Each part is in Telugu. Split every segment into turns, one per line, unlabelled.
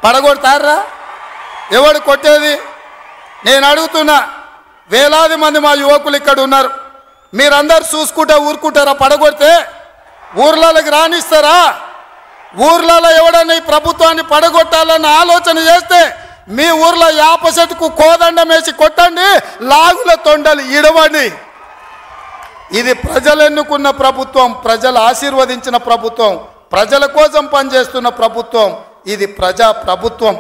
పడగొడతారా? ఎవడు కొట్టేది? నేను అడుగుతున్నా, వేలాది మంది మా యువకులు ఇక్కడ ఉన్నారు, మీరందరూ చూసుకుంటే ఊరుకుంటారా? పడగొడితే ఊర్లలోకి రానిస్తారా? ఊర్లలో ఎవడన్నా ఈ ప్రభుత్వాన్ని పడగొట్టాలన్న ఆలోచన చేస్తే మీ ఊర్లో యాప చెట్టుకు కోదండం వేసి కొట్టండి, లాగుల తొండలు ఇడవండి. ఇది ప్రజలు ఎన్నుకున్న ప్రభుత్వం, ప్రజలు ఆశీర్వదించిన ప్రభుత్వం, ప్రజల కోసం పనిచేస్తున్న ప్రభుత్వం. ఇది ప్రజా ప్రభుత్వం.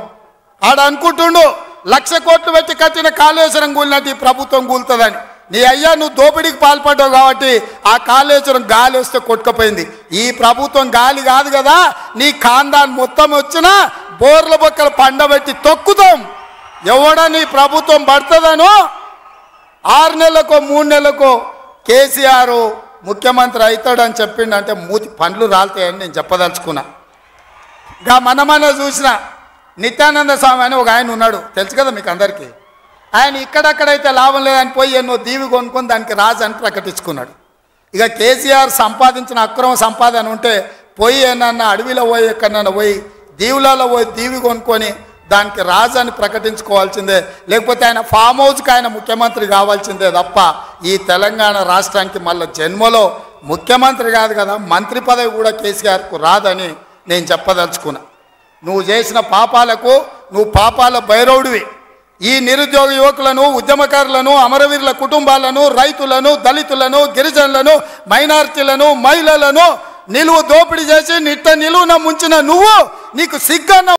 ఆడ అనుకుంటుండు 1,00,000 కోట్లు పెట్టి కట్టిన కాళేశ్వరం కూలినట్టు ఈ ప్రభుత్వం కూలుతుందని. నీ అయ్యా నువ్వు దోపిడీకి పాల్పడ్డావు కాబట్టి ఆ కాళేశ్వరం గాలి వస్తే కొట్టుకుపోయింది. ఈ ప్రభుత్వం గాలి కాదు కదా, నీ ఖాందాన్ మొత్తం వచ్చినా బోర్ల బొక్కలు పండబెట్టి తొక్కుతాం. ఎవడని ప్రభుత్వం పడుతుందనో 6 నెలలకో 3 నెలలకో కేసీఆర్ ముఖ్యమంత్రి అవుతాడని చెప్పిండంటే మూతి పండ్లు రాలుతాయని నేను చెప్పదలుచుకున్నా. ఇంకా మన చూసిన నిత్యానంద స్వామి అని ఒక ఆయన ఉన్నాడు, తెలుసు కదా మీకు అందరికీ. ఆయన ఇక్కడక్కడైతే లాభం లేదని పోయి ఎన్నో దీవి కొనుక్కొని దానికి రాజు అని ప్రకటించుకున్నాడు. ఇక కేసీఆర్ సంపాదించిన అక్రమ సంపాదన ఉంటే పోయి ఏమన్నా అడవిలో పోయి ఎక్కడన్నా పోయి దీవులలో పోయి దీవి కొనుక్కొని దానికి రాజు అని ప్రకటించుకోవాల్సిందే, లేకపోతే ఆయన ఫామ్ హౌస్కి ఆయన ముఖ్యమంత్రి కావాల్సిందే తప్ప ఈ తెలంగాణ రాష్ట్రానికి మళ్ళీ జన్మలో ముఖ్యమంత్రి కాదు కదా, మంత్రి పదవి కూడా కేసీఆర్కు రాదని నేను చెప్పదలుచుకున్నా. నువ్వు చేసిన పాపాలకు నువ్వు పాపాల భైరవుడివి. ఈ నిరుద్యోగ యువకులను, ఉద్యమకారులను, అమరవీరుల కుటుంబాలను, రైతులను, దళితులను, గిరిజనులను, మైనారిటీలను, మహిళలను నిలువు దోపిడీ చేసి నిలువున ముంచిన నువ్వు, నీకు సిగ్గన్న